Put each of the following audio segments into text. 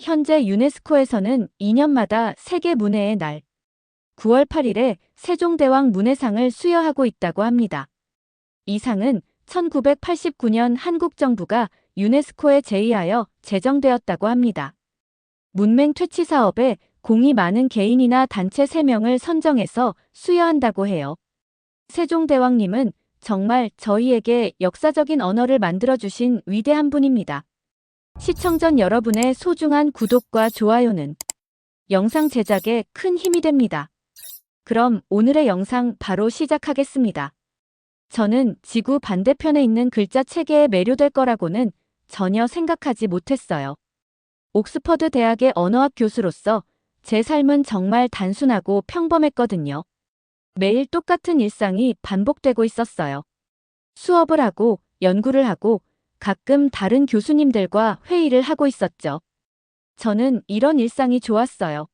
현재 유네스코에서는 2년마다 세계 문해의 날 9월 8일에 세종대왕 문해상을 수여하고 있다고 합니다. 이 상은 1989년 한국 정부가 유네스코에 제의하여 제정되었다고 합니다. 문맹 퇴치 사업에 공이 많은 개인이나 단체 3명을 선정해서 수여한다고 해요. 세종대왕님은 정말 저희에게 역사적인 언어를 만들어주신 위대한 분입니다. 시청자 여러분의 소중한 구독과 좋아요는 영상 제작에 큰 힘이 됩니다. 그럼 오늘의 영상 바로 시작하겠습니다. 저는 지구 반대편에 있는 글자 체계에 매료될 거라고는 전혀 생각하지 못했어요. 옥스퍼드 대학의 언어학 교수로서 제 삶은 정말 단순하고 평범했거든요. 매일 똑같은 일상이 반복되고 있었어요. 수업을 하고 연구를 하고 가끔 다른 교수님들과 회의를 하고 있었죠. 저는 이런 일상이 좋았어요.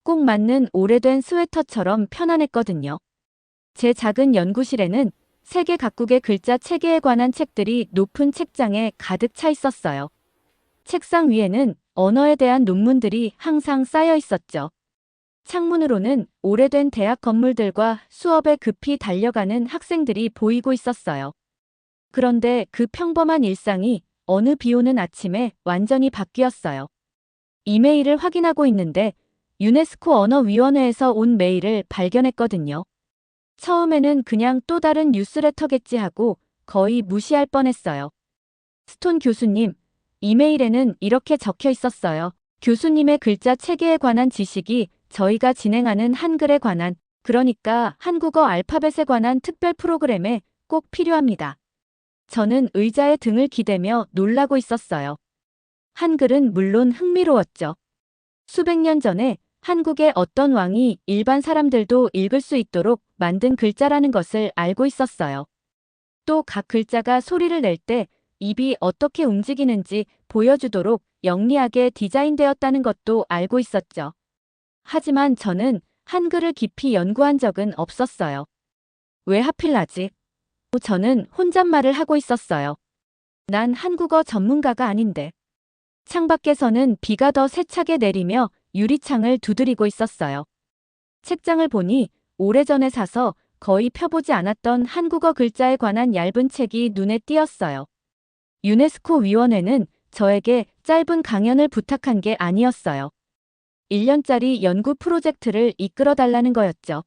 꼭 맞는 오래된 스웨터처럼 편안했거든요. 제 작은 연구실에는 세계 각국의 글자 체계에 관한 책들이 높은 책장에 가득 차 있었어요. 책상 위에는 언어에 대한 논문들이 항상 쌓여 있었죠. 창문으로는 오래된 대학 건물들과 수업에 급히 달려가는 학생들이 보이고 있었어요. 그런데 그 평범한 일상이 어느 비 오는 아침에 완전히 바뀌었어요. 이메일을 확인하고 있는데 유네스코 언어위원회에서 온 메일을 발견했거든요. 처음에는 그냥 또 다른 뉴스레터겠지 하고 거의 무시할 뻔했어요. 스톤 교수님, 이메일에는 이렇게 적혀 있었어요. 교수님의 글자 체계에 관한 지식이 저희가 진행하는 한글에 관한, 그러니까 한국어 알파벳에 관한 특별 프로그램에 꼭 필요합니다. 저는 의자에 등을 기대며 놀라고 있었어요. 한글은 물론 흥미로웠죠. 수백 년 전에 한국의 어떤 왕이 일반 사람들도 읽을 수 있도록 만든 글자라는 것을 알고 있었어요. 또 각 글자가 소리를 낼 때 입이 어떻게 움직이는지 보여주도록 영리하게 디자인되었다는 것도 알고 있었죠. 하지만 저는 한글을 깊이 연구한 적은 없었어요. 왜 하필 나지? 저는 혼잣말을 하고 있었어요. 난 한국어 전문가가 아닌데. 창밖에서는 비가 더 세차게 내리며 유리창을 두드리고 있었어요. 책장을 보니 오래전에 사서 거의 펴보지 않았던 한국어 글자에 관한 얇은 책이 눈에 띄었어요. 유네스코 위원회는 저에게 짧은 강연을 부탁한 게 아니었어요. 1년짜리 연구 프로젝트를 이끌어 달라는 거였죠.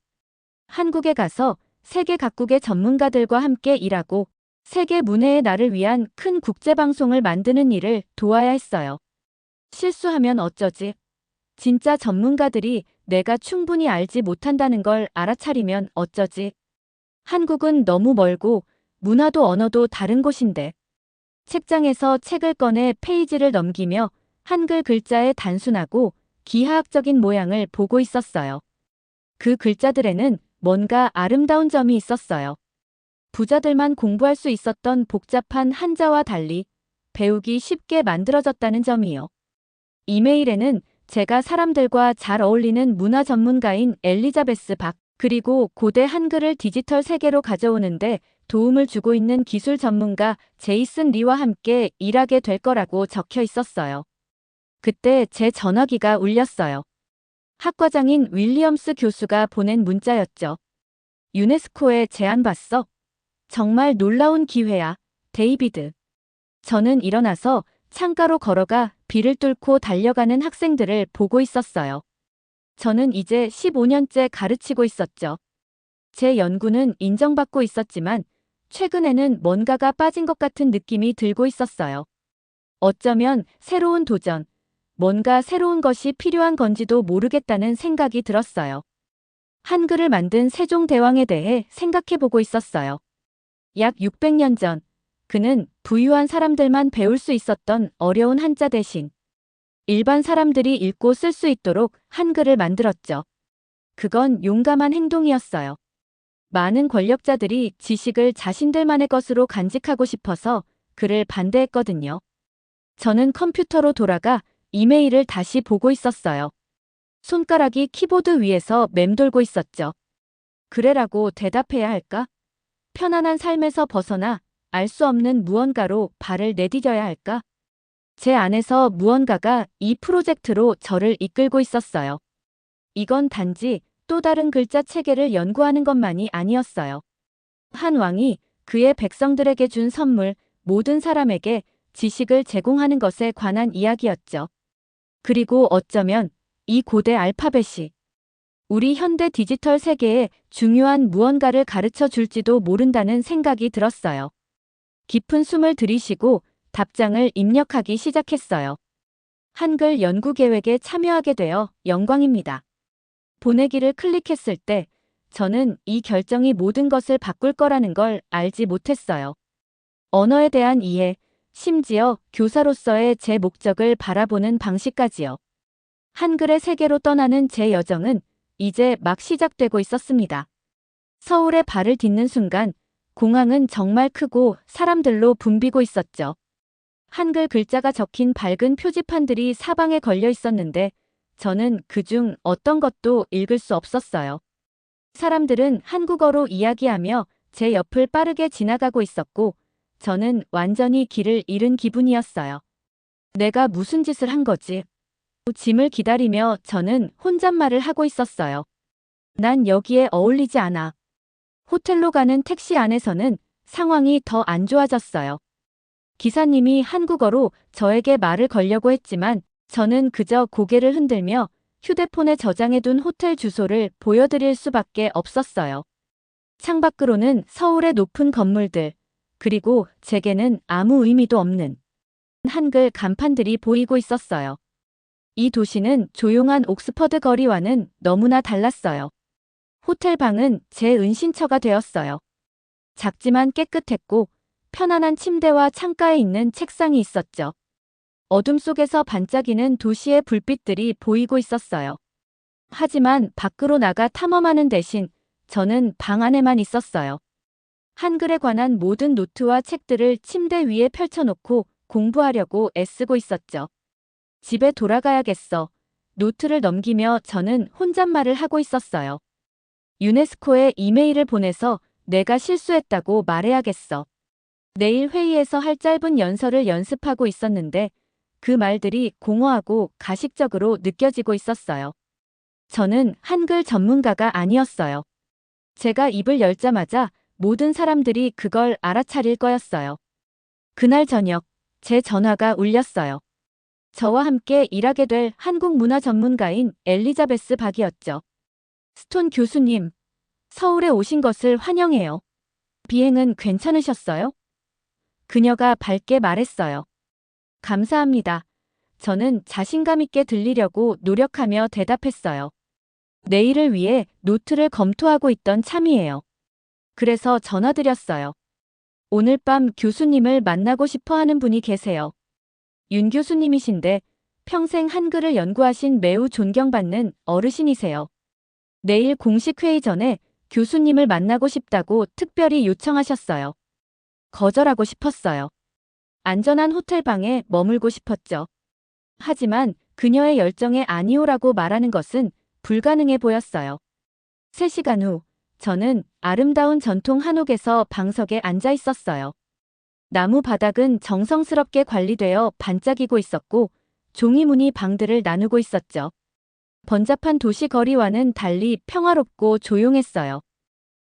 한국에 가서 세계 각국의 전문가들과 함께 일하고 세계 문해의 날을 위한 큰 국제방송을 만드는 일을 도와야 했어요. 실수하면 어쩌지? 진짜 전문가들이 내가 충분히 알지 못한다는 걸 알아차리면 어쩌지? 한국은 너무 멀고 문화도 언어도 다른 곳인데. 책장에서 책을 꺼내 페이지를 넘기며 한글 글자의 단순하고 기하학적인 모양을 보고 있었어요. 그 글자들에는 뭔가 아름다운 점이 있었어요. 부자들만 공부할 수 있었던 복잡한 한자와 달리 배우기 쉽게 만들어졌다는 점이요. 이메일에는 제가 사람들과 잘 어울리는 문화 전문가인 엘리자베스 박, 그리고 고대 한글을 디지털 세계로 가져오는데 도움을 주고 있는 기술 전문가 제이슨 리와 함께 일하게 될 거라고 적혀 있었어요. 그때 제 전화기가 울렸어요. 학과장인 윌리엄스 교수가 보낸 문자였죠. 유네스코에 제안 봤어. 정말 놀라운 기회야, 데이비드. 저는 일어나서 창가로 걸어가 비를 뚫고 달려가는 학생들을 보고 있었어요. 저는 이제 15년째 가르치고 있었죠. 제 연구는 인정받고 있었지만 최근에는 뭔가가 빠진 것 같은 느낌이 들고 있었어요. 어쩌면 새로운 도전, 뭔가 새로운 것이 필요한 건지도 모르겠다는 생각이 들었어요. 한글을 만든 세종대왕에 대해 생각해보고 있었어요. 약 600년 전, 그는 부유한 사람들만 배울 수 있었던 어려운 한자 대신 일반 사람들이 읽고 쓸 수 있도록 한글을 만들었죠. 그건 용감한 행동이었어요. 많은 권력자들이 지식을 자신들만의 것으로 간직하고 싶어서 그를 반대했거든요. 저는 컴퓨터로 돌아가 이메일을 다시 보고 있었어요. 손가락이 키보드 위에서 맴돌고 있었죠. 그래라고 대답해야 할까? 편안한 삶에서 벗어나 알 수 없는 무언가로 발을 내디뎌야 할까? 제 안에서 무언가가 이 프로젝트로 저를 이끌고 있었어요. 이건 단지 또 다른 글자 체계를 연구하는 것만이 아니었어요. 한 왕이 그의 백성들에게 준 선물, 모든 사람에게 지식을 제공하는 것에 관한 이야기였죠. 그리고 어쩌면 이 고대 알파벳이 우리 현대 디지털 세계에 중요한 무언가를 가르쳐 줄지도 모른다는 생각이 들었어요. 깊은 숨을 들이쉬고 답장을 입력하기 시작했어요. 한글 연구 계획에 참여하게 되어 영광입니다. 보내기를 클릭했을 때 저는 이 결정이 모든 것을 바꿀 거라는 걸 알지 못했어요. 언어에 대한 이해, 심지어 교사로서의 제 목적을 바라보는 방식까지요. 한글의 세계로 떠나는 제 여정은 이제 막 시작되고 있었습니다. 서울에 발을 딛는 순간 공항은 정말 크고 사람들로 붐비고 있었죠. 한글 글자가 적힌 밝은 표지판들이 사방에 걸려 있었는데 저는 그중 어떤 것도 읽을 수 없었어요. 사람들은 한국어로 이야기하며 제 옆을 빠르게 지나가고 있었고 저는 완전히 길을 잃은 기분이었어요. 내가 무슨 짓을 한 거지? 짐을 기다리며 저는 혼잣말을 하고 있었어요. 난 여기에 어울리지 않아. 호텔로 가는 택시 안에서는 상황이 더 안 좋아졌어요. 기사님이 한국어로 저에게 말을 걸려고 했지만 저는 그저 고개를 흔들며 휴대폰에 저장해둔 호텔 주소를 보여드릴 수밖에 없었어요. 창밖으로는 서울의 높은 건물들, 그리고 제게는 아무 의미도 없는 한글 간판들이 보이고 있었어요. 이 도시는 조용한 옥스퍼드 거리와는 너무나 달랐어요. 호텔 방은 제 은신처가 되었어요. 작지만 깨끗했고 편안한 침대와 창가에 있는 책상이 있었죠. 어둠 속에서 반짝이는 도시의 불빛들이 보이고 있었어요. 하지만 밖으로 나가 탐험하는 대신 저는 방 안에만 있었어요. 한글에 관한 모든 노트와 책들을 침대 위에 펼쳐놓고 공부하려고 애쓰고 있었죠. 집에 돌아가야겠어. 노트를 넘기며 저는 혼잣말을 하고 있었어요. 유네스코에 이메일을 보내서 내가 실수했다고 말해야겠어. 내일 회의에서 할 짧은 연설을 연습하고 있었는데 그 말들이 공허하고 가식적으로 느껴지고 있었어요. 저는 한글 전문가가 아니었어요. 제가 입을 열자마자 모든 사람들이 그걸 알아차릴 거였어요. 그날 저녁, 제 전화가 울렸어요. 저와 함께 일하게 될 한국 문화 전문가인 엘리자베스 박이었죠. 스톤 교수님, 서울에 오신 것을 환영해요. 비행은 괜찮으셨어요? 그녀가 밝게 말했어요. 감사합니다. 저는 자신감 있게 들리려고 노력하며 대답했어요. 내일을 위해 노트를 검토하고 있던 참이에요. 그래서 전화드렸어요. 오늘 밤 교수님을 만나고 싶어 하는 분이 계세요. 윤 교수님이신데 평생 한글을 연구하신 매우 존경받는 어르신이세요. 내일 공식 회의 전에 교수님을 만나고 싶다고 특별히 요청하셨어요. 거절하고 싶었어요. 안전한 호텔방에 머물고 싶었죠. 하지만 그녀의 열정에 아니오라고 말하는 것은 불가능해 보였어요. 3시간 후, 저는 아름다운 전통 한옥에서 방석에 앉아 있었어요. 나무 바닥은 정성스럽게 관리되어 반짝이고 있었고 종이무늬 방들을 나누고 있었죠. 번잡한 도시 거리와는 달리 평화롭고 조용했어요.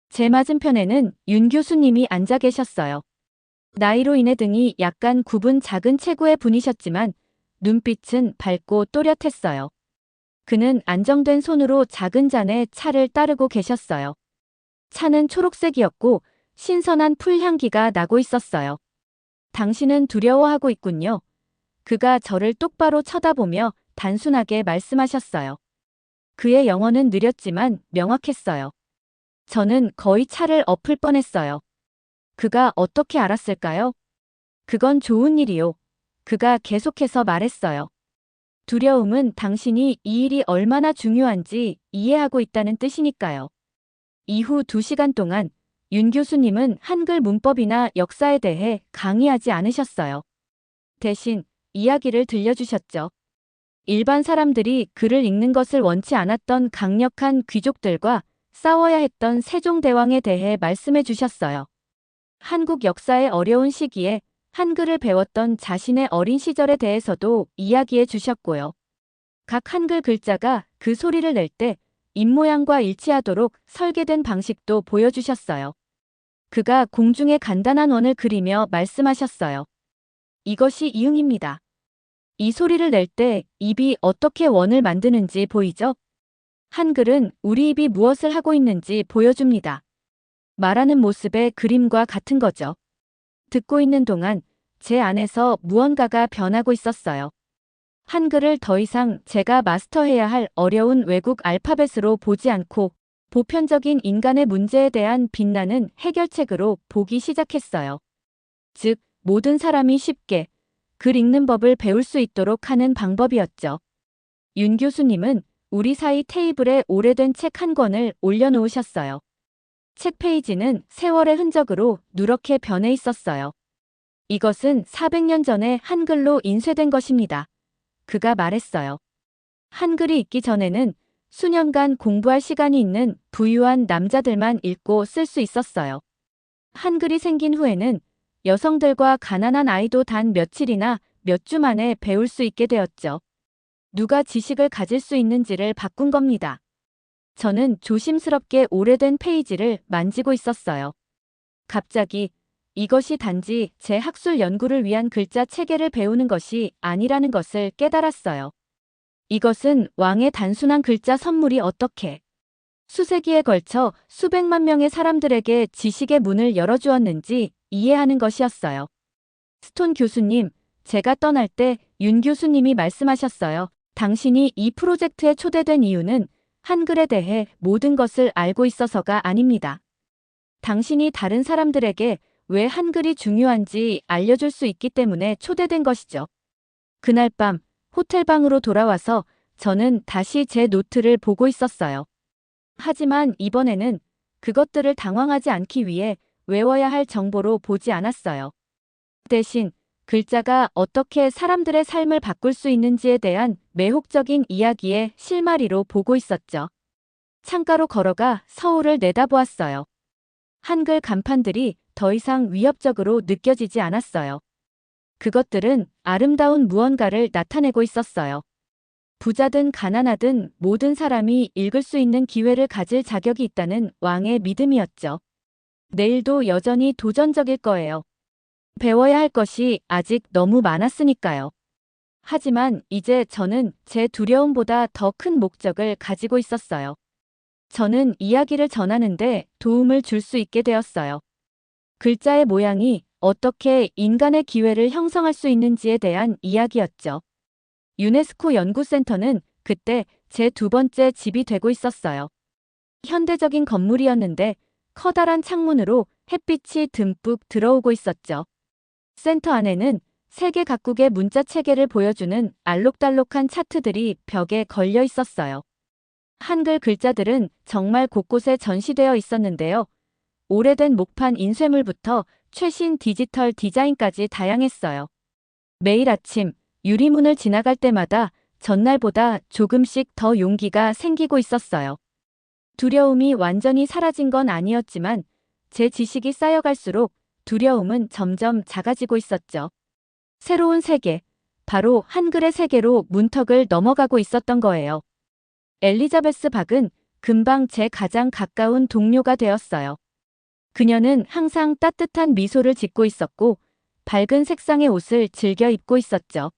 제 맞은편에는 윤 교수님이 앉아 계셨어요. 나이로 인해 등이 약간 굽은 작은 체구의 분이셨지만 눈빛은 밝고 또렷했어요. 그는 안정된 손으로 작은 잔에 차를 따르고 계셨어요. 차는 초록색이었고 신선한 풀향기가 나고 있었어요. 당신은 두려워하고 있군요. 그가 저를 똑바로 쳐다보며 단순하게 말씀하셨어요. 그의 영어는 느렸지만 명확했어요. 저는 거의 차를 엎을 뻔했어요. 그가 어떻게 알았을까요? 그건 좋은 일이요. 그가 계속해서 말했어요. 두려움은 당신이 이 일이 얼마나 중요한지 이해하고 있다는 뜻이니까요. 이후 2시간 동안 윤 교수님은 한글 문법이나 역사에 대해 강의하지 않으셨어요. 대신 이야기를 들려주셨죠. 일반 사람들이 글을 읽는 것을 원치 않았던 강력한 귀족들과 싸워야 했던 세종대왕에 대해 말씀해 주셨어요. 한국 역사의 어려운 시기에 한글을 배웠던 자신의 어린 시절에 대해서도 이야기해 주셨고요. 각 한글 글자가 그 소리를 낼 때 입모양과 일치하도록 설계된 방식도 보여주셨어요. 그가 공중에 간단한 원을 그리며 말씀하셨어요. 이것이 이응입니다. 이 소리를 낼 때 입이 어떻게 원을 만드는지 보이죠? 한글은 우리 입이 무엇을 하고 있는지 보여줍니다. 말하는 모습의 그림과 같은 거죠. 듣고 있는 동안 제 안에서 무언가가 변하고 있었어요. 한글을 더 이상 제가 마스터해야 할 어려운 외국 알파벳으로 보지 않고 보편적인 인간의 문제에 대한 빛나는 해결책으로 보기 시작했어요. 즉, 모든 사람이 쉽게 글 읽는 법을 배울 수 있도록 하는 방법이었죠. 윤 교수님은 우리 사이 테이블에 오래된 책 한 권을 올려놓으셨어요. 책 페이지는 세월의 흔적으로 누렇게 변해 있었어요. 이것은 400년 전에 한글로 인쇄된 것입니다. 그가 말했어요. 한글이 있기 전에는 수년간 공부할 시간이 있는 부유한 남자들만 읽고 쓸 수 있었어요. 한글이 생긴 후에는 여성들과 가난한 아이도 단 며칠이나 몇 주 만에 배울 수 있게 되었죠. 누가 지식을 가질 수 있는지를 바꾼 겁니다. 저는 조심스럽게 오래된 페이지를 만지고 있었어요. 갑자기 이것이 단지 제 학술 연구를 위한 글자 체계를 배우는 것이 아니라는 것을 깨달았어요. 이것은 왕의 단순한 글자 선물이 어떻게 수세기에 걸쳐 수백만 명의 사람들에게 지식의 문을 열어주었는지 이해하는 것이었어요. 스톤 교수님, 제가 떠날 때 윤 교수님이 말씀하셨어요. 당신이 이 프로젝트에 초대된 이유는 한글에 대해 모든 것을 알고 있어서가 아닙니다. 당신이 다른 사람들에게 왜 한글이 중요한지 알려줄 수 있기 때문에 초대된 것이죠. 그날 밤 호텔방으로 돌아와서 저는 다시 제 노트를 보고 있었어요. 하지만 이번에는 그것들을 당황하지 않기 위해 외워야 할 정보로 보지 않았어요. 대신 글자가 어떻게 사람들의 삶을 바꿀 수 있는지에 대한 매혹적인 이야기의 실마리로 보고 있었죠. 창가로 걸어가 서울을 내다보았어요. 한글 간판들이 더 이상 위협적으로 느껴지지 않았어요. 그것들은 아름다운 무언가를 나타내고 있었어요. 부자든 가난하든 모든 사람이 읽을 수 있는 기회를 가질 자격이 있다는 왕의 믿음이었죠. 내일도 여전히 도전적일 거예요. 배워야 할 것이 아직 너무 많았으니까요. 하지만 이제 저는 제 두려움보다 더 큰 목적을 가지고 있었어요. 저는 이야기를 전하는데 도움을 줄 수 있게 되었어요. 글자의 모양이 어떻게 인간의 기회를 형성할 수 있는지에 대한 이야기였죠. 유네스코 연구센터는 그때 제 두 번째 집이 되고 있었어요. 현대적인 건물이었는데 커다란 창문으로 햇빛이 듬뿍 들어오고 있었죠. 센터 안에는 세계 각국의 문자 체계를 보여주는 알록달록한 차트들이 벽에 걸려 있었어요. 한글 글자들은 정말 곳곳에 전시되어 있었는데요. 오래된 목판 인쇄물부터 최신 디지털 디자인까지 다양했어요. 매일 아침 유리문을 지나갈 때마다 전날보다 조금씩 더 용기가 생기고 있었어요. 두려움이 완전히 사라진 건 아니었지만 제 지식이 쌓여갈수록 두려움은 점점 작아지고 있었죠. 새로운 세계, 바로 한글의 세계로 문턱을 넘어가고 있었던 거예요. 엘리자베스 박은 금방 제 가장 가까운 동료가 되었어요. 그녀는 항상 따뜻한 미소를 짓고 있었고 밝은 색상의 옷을 즐겨 입고 있었죠.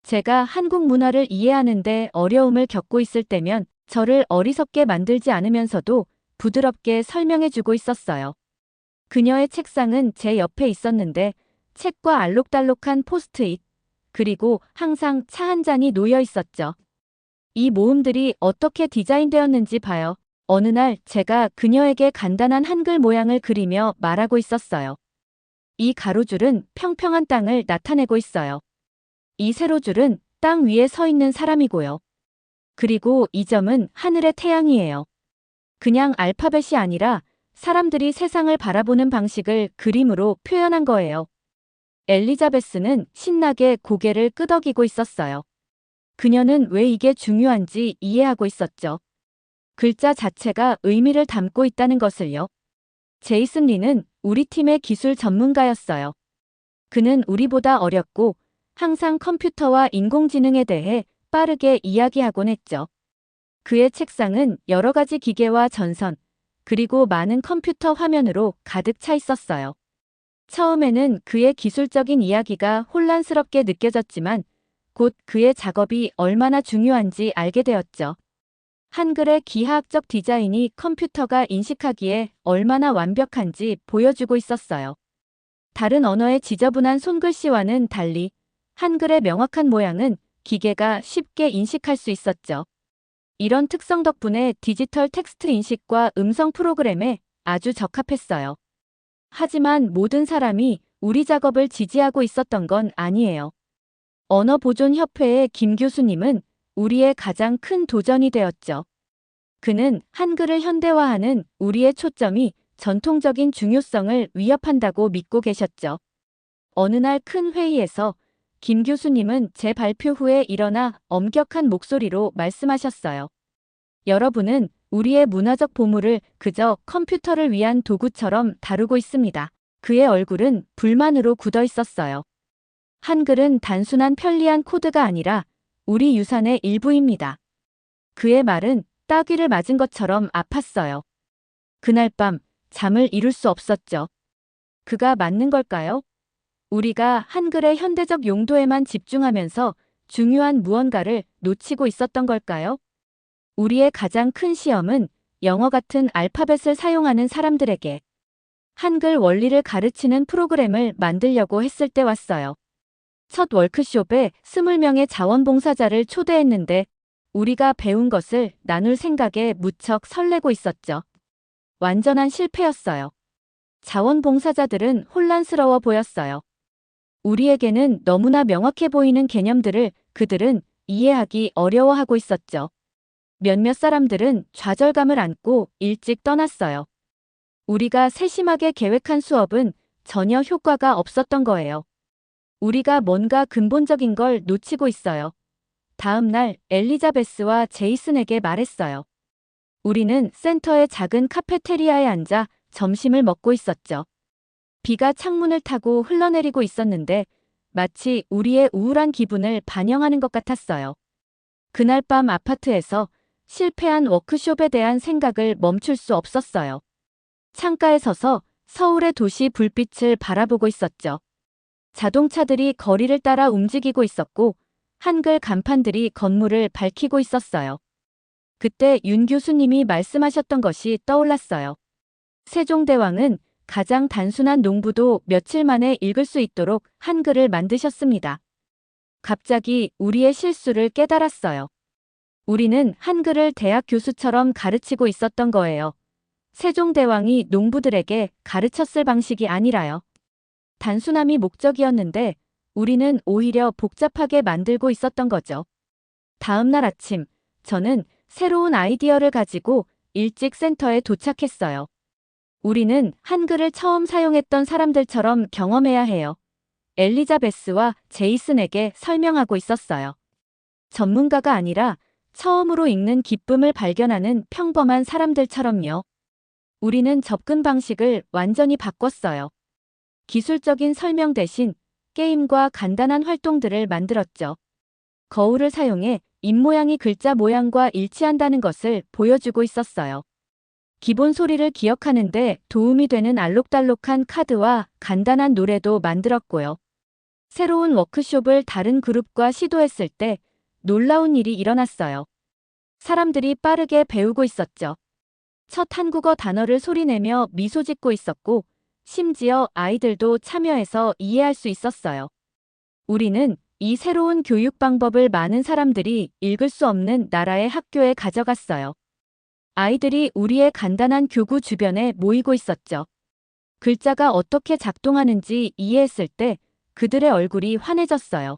제가 한국 문화를 이해하는데 어려움을 겪고 있을 때면 저를 어리석게 만들지 않으면서도 부드럽게 설명해주고 있었어요. 그녀의 책상은 제 옆에 있었는데 책과 알록달록한 포스트잇, 그리고 항상 차 한 잔이 놓여 있었죠. 이 모음들이 어떻게 디자인되었는지 봐요. 어느 날 제가 그녀에게 간단한 한글 모양을 그리며 말하고 있었어요. 이 가로줄은 평평한 땅을 나타내고 있어요. 이 세로줄은 땅 위에 서 있는 사람이고요. 그리고 이 점은 하늘의 태양이에요. 그냥 알파벳이 아니라 사람들이 세상을 바라보는 방식을 그림으로 표현한 거예요. 엘리자베스는 신나게 고개를 끄덕이고 있었어요. 그녀는 왜 이게 중요한지 이해하고 있었죠. 글자 자체가 의미를 담고 있다는 것을요. 제이슨 리는 우리 팀의 기술 전문가였어요. 그는 우리보다 어렸고 항상 컴퓨터와 인공지능에 대해 빠르게 이야기하곤 했죠. 그의 책상은 여러 가지 기계와 전선, 그리고 많은 컴퓨터 화면으로 가득 차 있었어요. 처음에는 그의 기술적인 이야기가 혼란스럽게 느껴졌지만 곧 그의 작업이 얼마나 중요한지 알게 되었죠. 한글의 기하학적 디자인이 컴퓨터가 인식하기에 얼마나 완벽한지 보여주고 있었어요. 다른 언어의 지저분한 손글씨와는 달리 한글의 명확한 모양은 기계가 쉽게 인식할 수 있었죠. 이런 특성 덕분에 디지털 텍스트 인식과 음성 프로그램에 아주 적합했어요. 하지만 모든 사람이 우리 작업을 지지하고 있었던 건 아니에요. 언어보존협회의 김 교수님은 우리의 가장 큰 도전이 되었죠. 그는 한글을 현대화하는 우리의 초점이 전통적인 중요성을 위협한다고 믿고 계셨죠. 어느 날 큰 회의에서 김 교수님은 제 발표 후에 일어나 엄격한 목소리로 말씀하셨어요. 여러분은 우리의 문화적 보물을 그저 컴퓨터를 위한 도구처럼 다루고 있습니다. 그의 얼굴은 불만으로 굳어 있었어요. 한글은 단순한 편리한 코드가 아니라 우리 유산의 일부입니다. 그의 말은 따귀를 맞은 것처럼 아팠어요. 그날 밤 잠을 이룰 수 없었죠. 그가 맞는 걸까요? 우리가 한글의 현대적 용도에만 집중하면서 중요한 무언가를 놓치고 있었던 걸까요? 우리의 가장 큰 시험은 영어 같은 알파벳을 사용하는 사람들에게 한글 원리를 가르치는 프로그램을 만들려고 했을 때 왔어요. 첫 워크숍에 20명의 자원봉사자를 초대했는데 우리가 배운 것을 나눌 생각에 무척 설레고 있었죠. 완전한 실패였어요. 자원봉사자들은 혼란스러워 보였어요. 우리에게는 너무나 명확해 보이는 개념들을 그들은 이해하기 어려워하고 있었죠. 몇몇 사람들은 좌절감을 안고 일찍 떠났어요. 우리가 세심하게 계획한 수업은 전혀 효과가 없었던 거예요. 우리가 뭔가 근본적인 걸 놓치고 있어요. 다음 날 엘리자베스와 제이슨에게 말했어요. 우리는 센터의 작은 카페테리아에 앉아 점심을 먹고 있었죠. 비가 창문을 타고 흘러내리고 있었는데 마치 우리의 우울한 기분을 반영하는 것 같았어요. 그날 밤 아파트에서 실패한 워크숍에 대한 생각을 멈출 수 없었어요. 창가에 서서 서울의 도시 불빛을 바라보고 있었죠. 자동차들이 거리를 따라 움직이고 있었고 한글 간판들이 건물을 밝히고 있었어요. 그때 윤 교수님이 말씀하셨던 것이 떠올랐어요. 세종대왕은 가장 단순한 농부도 며칠 만에 읽을 수 있도록 한글을 만드셨습니다. 갑자기 우리의 실수를 깨달았어요. 우리는 한글을 대학 교수처럼 가르치고 있었던 거예요. 세종대왕이 농부들에게 가르쳤을 방식이 아니라요. 단순함이 목적이었는데 우리는 오히려 복잡하게 만들고 있었던 거죠. 다음 날 아침, 저는 새로운 아이디어를 가지고 일찍 센터에 도착했어요. 우리는 한글을 처음 사용했던 사람들처럼 경험해야 해요. 엘리자베스와 제이슨에게 설명하고 있었어요. 전문가가 아니라 처음으로 읽는 기쁨을 발견하는 평범한 사람들처럼요. 우리는 접근 방식을 완전히 바꿨어요. 기술적인 설명 대신 게임과 간단한 활동들을 만들었죠. 거울을 사용해 입모양이 글자 모양과 일치한다는 것을 보여주고 있었어요. 기본 소리를 기억하는데 도움이 되는 알록달록한 카드와 간단한 노래도 만들었고요. 새로운 워크숍을 다른 그룹과 시도했을 때 놀라운 일이 일어났어요. 사람들이 빠르게 배우고 있었죠. 첫 한국어 단어를 소리내며 미소 짓고 있었고 심지어 아이들도 참여해서 이해할 수 있었어요. 우리는 이 새로운 교육 방법을 많은 사람들이 읽을 수 없는 나라의 학교에 가져갔어요. 아이들이 우리의 간단한 교구 주변에 모이고 있었죠. 글자가 어떻게 작동하는지 이해했을 때 그들의 얼굴이 환해졌어요.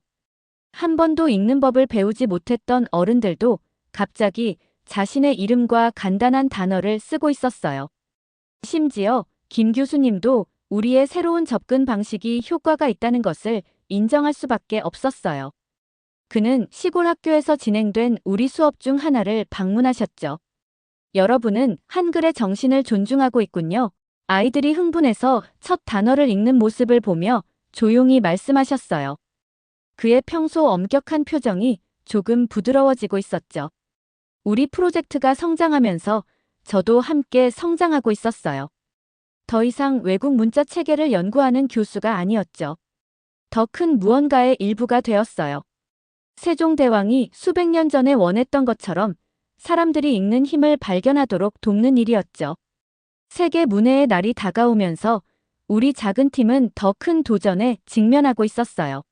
한 번도 읽는 법을 배우지 못했던 어른들도 갑자기 자신의 이름과 간단한 단어를 쓰고 있었어요. 심지어 김 교수님도 우리의 새로운 접근 방식이 효과가 있다는 것을 인정할 수밖에 없었어요. 그는 시골 학교에서 진행된 우리 수업 중 하나를 방문하셨죠. 여러분은 한글의 정신을 존중하고 있군요. 아이들이 흥분해서 첫 단어를 읽는 모습을 보며 조용히 말씀하셨어요. 그의 평소 엄격한 표정이 조금 부드러워지고 있었죠. 우리 프로젝트가 성장하면서 저도 함께 성장하고 있었어요. 더 이상 외국 문자 체계를 연구하는 교수가 아니었죠. 더 큰 무언가의 일부가 되었어요. 세종대왕이 수백 년 전에 원했던 것처럼 사람들이 읽는 힘을 발견하도록 돕는 일이었죠. 세계 문해의 날이 다가오면서 우리 작은 팀은 더 큰 도전에 직면하고 있었어요.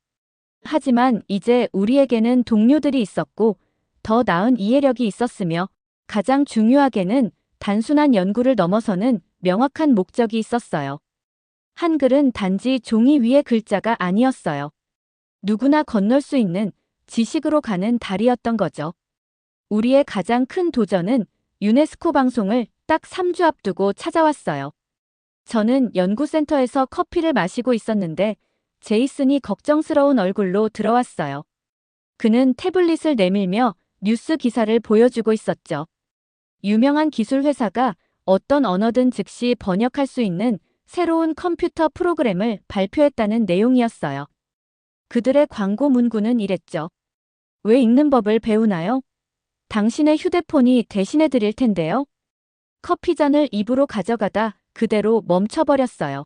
하지만 이제 우리에게는 동료들이 있었고 더 나은 이해력이 있었으며 가장 중요하게는 단순한 연구를 넘어서는 명확한 목적이 있었어요. 한글은 단지 종이 위의 글자가 아니었어요. 누구나 건널 수 있는 지식으로 가는 달이었던 거죠. 우리의 가장 큰 도전은 유네스코 방송을 딱 3주 앞두고 찾아왔어요. 저는 연구센터에서 커피를 마시고 있었는데 제이슨이 걱정스러운 얼굴로 들어왔어요. 그는 태블릿을 내밀며 뉴스 기사를 보여주고 있었죠. 유명한 기술 회사가 어떤 언어든 즉시 번역할 수 있는 새로운 컴퓨터 프로그램을 발표했다는 내용이었어요. 그들의 광고 문구는 이랬죠. 왜 읽는 법을 배우나요? 당신의 휴대폰이 대신해 드릴 텐데요. 커피잔을 입으로 가져가다 그대로 멈춰버렸어요.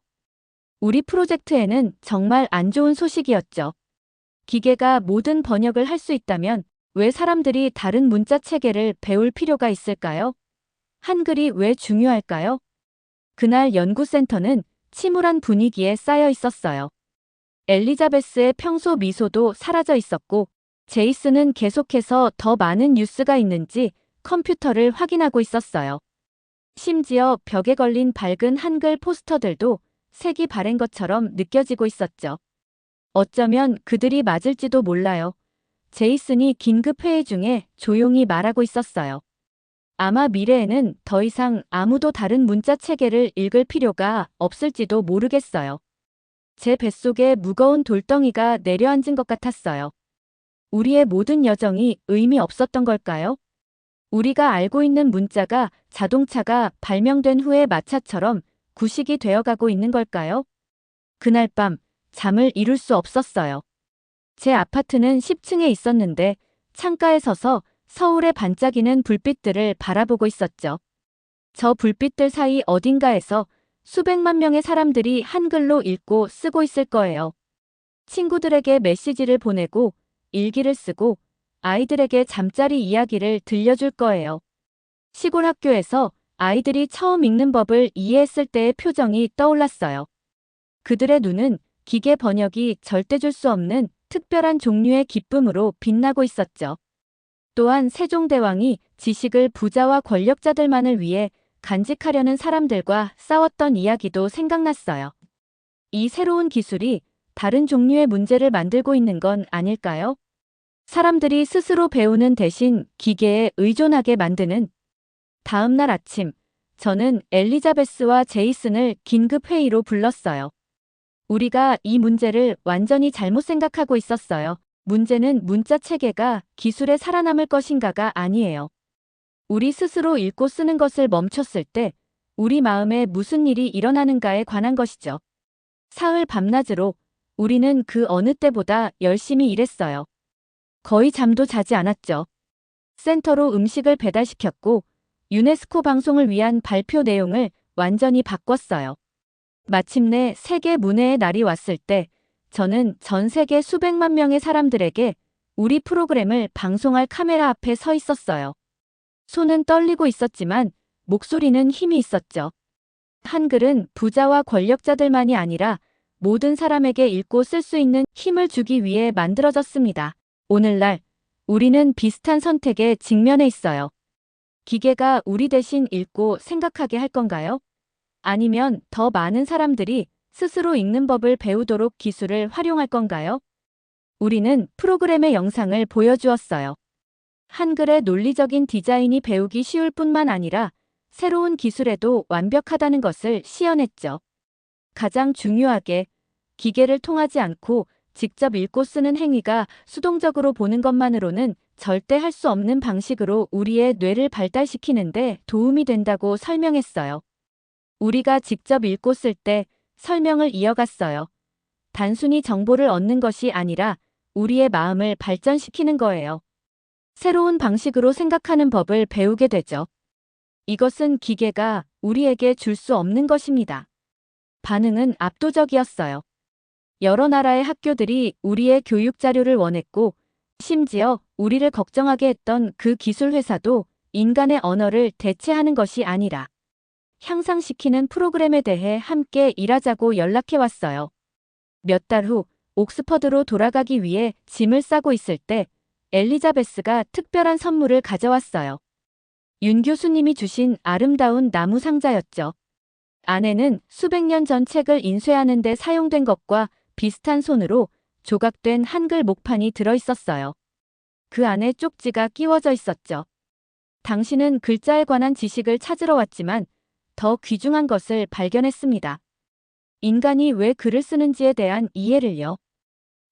우리 프로젝트에는 정말 안 좋은 소식이었죠. 기계가 모든 번역을 할 수 있다면 왜 사람들이 다른 문자 체계를 배울 필요가 있을까요? 한글이 왜 중요할까요? 그날 연구센터는 침울한 분위기에 쌓여 있었어요. 엘리자베스의 평소 미소도 사라져 있었고 제이슨은 계속해서 더 많은 뉴스가 있는지 컴퓨터를 확인하고 있었어요. 심지어 벽에 걸린 밝은 한글 포스터들도 색이 바랜 것처럼 느껴지고 있었죠. 어쩌면 그들이 맞을지도 몰라요. 제이슨이 긴급 회의 중에 조용히 말하고 있었어요. 아마 미래에는 더 이상 아무도 다른 문자 체계를 읽을 필요가 없을지도 모르겠어요. 제 뱃속에 무거운 돌덩이가 내려앉은 것 같았어요. 우리의 모든 여정이 의미 없었던 걸까요? 우리가 알고 있는 문자가 자동차가 발명된 후의 마차처럼 구식이 되어가고 있는 걸까요? 그날 밤 잠을 이룰 수 없었어요. 제 아파트는 10층에 있었는데 창가에 서서 서울의 반짝이는 불빛들을 바라보고 있었죠. 저 불빛들 사이 어딘가에서 수백만 명의 사람들이 한글로 읽고 쓰고 있을 거예요. 친구들에게 메시지를 보내고 일기를 쓰고 아이들에게 잠자리 이야기를 들려줄 거예요. 시골 학교에서 아이들이 처음 읽는 법을 이해했을 때의 표정이 떠올랐어요. 그들의 눈은 기계 번역이 절대 줄 수 없는 특별한 종류의 기쁨으로 빛나고 있었죠. 또한 세종대왕이 지식을 부자와 권력자들만을 위해 간직하려는 사람들과 싸웠던 이야기도 생각났어요. 이 새로운 기술이 다른 종류의 문제를 만들고 있는 건 아닐까요? 사람들이 스스로 배우는 대신 기계에 의존하게 만드는. 다음 날 아침, 저는 엘리자베스와 제이슨을 긴급 회의로 불렀어요. 우리가 이 문제를 완전히 잘못 생각하고 있었어요. 문제는 문자 체계가 기술에 살아남을 것인가가 아니에요. 우리 스스로 읽고 쓰는 것을 멈췄을 때 우리 마음에 무슨 일이 일어나는가에 관한 것이죠. 사흘 밤낮으로 우리는 그 어느 때보다 열심히 일했어요. 거의 잠도 자지 않았죠. 센터로 음식을 배달시켰고 유네스코 방송을 위한 발표 내용을 완전히 바꿨어요. 마침내 세계 문해의 날이 왔을 때 저는 전 세계 수백만 명의 사람들에게 우리 프로그램을 방송할 카메라 앞에 서 있었어요. 손은 떨리고 있었지만 목소리는 힘이 있었죠. 한글은 부자와 권력자들만이 아니라 모든 사람에게 읽고 쓸 수 있는 힘을 주기 위해 만들어졌습니다. 오늘날 우리는 비슷한 선택에 직면해 있어요. 기계가 우리 대신 읽고 생각하게 할 건가요? 아니면 더 많은 사람들이 스스로 읽는 법을 배우도록 기술을 활용할 건가요? 우리는 프로그램의 영상을 보여주었어요. 한글의 논리적인 디자인이 배우기 쉬울 뿐만 아니라 새로운 기술에도 완벽하다는 것을 시연했죠. 가장 중요하게 기계를 통하지 않고 직접 읽고 쓰는 행위가 수동적으로 보는 것만으로는 절대 할 수 없는 방식으로 우리의 뇌를 발달시키는데 도움이 된다고 설명했어요. 우리가 직접 읽고 쓸 때 설명을 이어갔어요. 단순히 정보를 얻는 것이 아니라 우리의 마음을 발전시키는 거예요. 새로운 방식으로 생각하는 법을 배우게 되죠. 이것은 기계가 우리에게 줄 수 없는 것입니다. 반응은 압도적이었어요. 여러 나라의 학교들이 우리의 교육 자료를 원했고, 심지어 우리를 걱정하게 했던 그 기술 회사도 인간의 언어를 대체하는 것이 아니라 향상시키는 프로그램에 대해 함께 일하자고 연락해 왔어요. 몇 달 후 옥스퍼드로 돌아가기 위해 짐을 싸고 있을 때 엘리자베스가 특별한 선물을 가져왔어요. 윤 교수님이 주신 아름다운 나무 상자였죠. 안에는 수백 년 전 책을 인쇄하는 데 사용된 것과 비슷한 손으로 조각된 한글 목판이 들어있었어요. 그 안에 쪽지가 끼워져 있었죠. 당신은 글자에 관한 지식을 찾으러 왔지만 더 귀중한 것을 발견했습니다. 인간이 왜 글을 쓰는지에 대한 이해를요.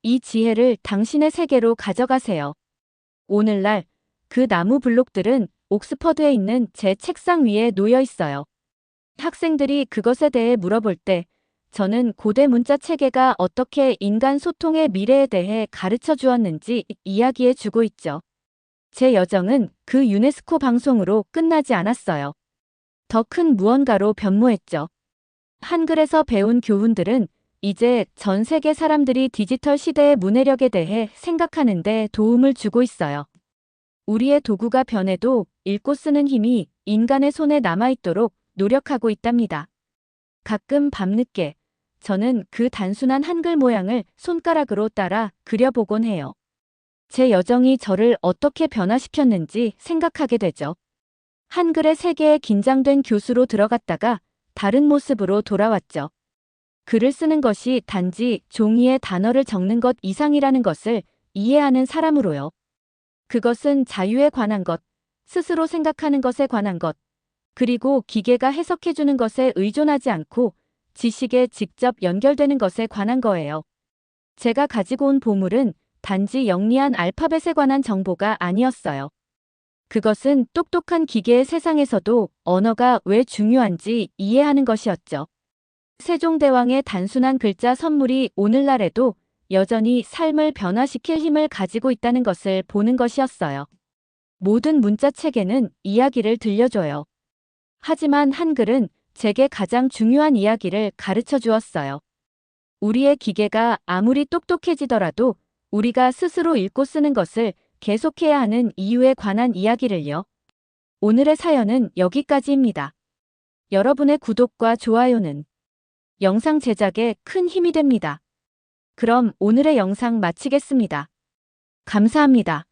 이 지혜를 당신의 세계로 가져가세요. 오늘날 그 나무 블록들은 옥스퍼드에 있는 제 책상 위에 놓여 있어요. 학생들이 그것에 대해 물어볼 때 저는 고대 문자 체계가 어떻게 인간 소통의 미래에 대해 가르쳐 주었는지 이야기해 주고 있죠. 제 여정은 그 유네스코 방송으로 끝나지 않았어요. 더 큰 무언가로 변모했죠. 한글에서 배운 교훈들은 이제 전 세계 사람들이 디지털 시대의 문해력에 대해 생각하는 데 도움을 주고 있어요. 우리의 도구가 변해도 읽고 쓰는 힘이 인간의 손에 남아있도록 노력하고 있답니다. 가끔 밤늦게 저는 그 단순한 한글 모양을 손가락으로 따라 그려보곤 해요. 제 여정이 저를 어떻게 변화시켰는지 생각하게 되죠. 한글의 세계에 긴장된 교수로 들어갔다가 다른 모습으로 돌아왔죠. 글을 쓰는 것이 단지 종이에 단어를 적는 것 이상이라는 것을 이해하는 사람으로요. 그것은 자유에 관한 것, 스스로 생각하는 것에 관한 것, 그리고 기계가 해석해주는 것에 의존하지 않고 지식에 직접 연결되는 것에 관한 거예요. 제가 가지고 온 보물은 단지 영리한 알파벳에 관한 정보가 아니었어요. 그것은 똑똑한 기계의 세상에서도 언어가 왜 중요한지 이해하는 것이었죠. 세종대왕의 단순한 글자 선물이 오늘날에도 여전히 삶을 변화시킬 힘을 가지고 있다는 것을 보는 것이었어요. 모든 문자 체계는 이야기를 들려줘요. 하지만 한글은 제게 가장 중요한 이야기를 가르쳐 주었어요. 우리의 기계가 아무리 똑똑해지더라도 우리가 스스로 읽고 쓰는 것을 계속해야 하는 이유에 관한 이야기를요. 오늘의 사연은 여기까지입니다. 여러분의 구독과 좋아요는 영상 제작에 큰 힘이 됩니다. 그럼 오늘의 영상 마치겠습니다. 감사합니다.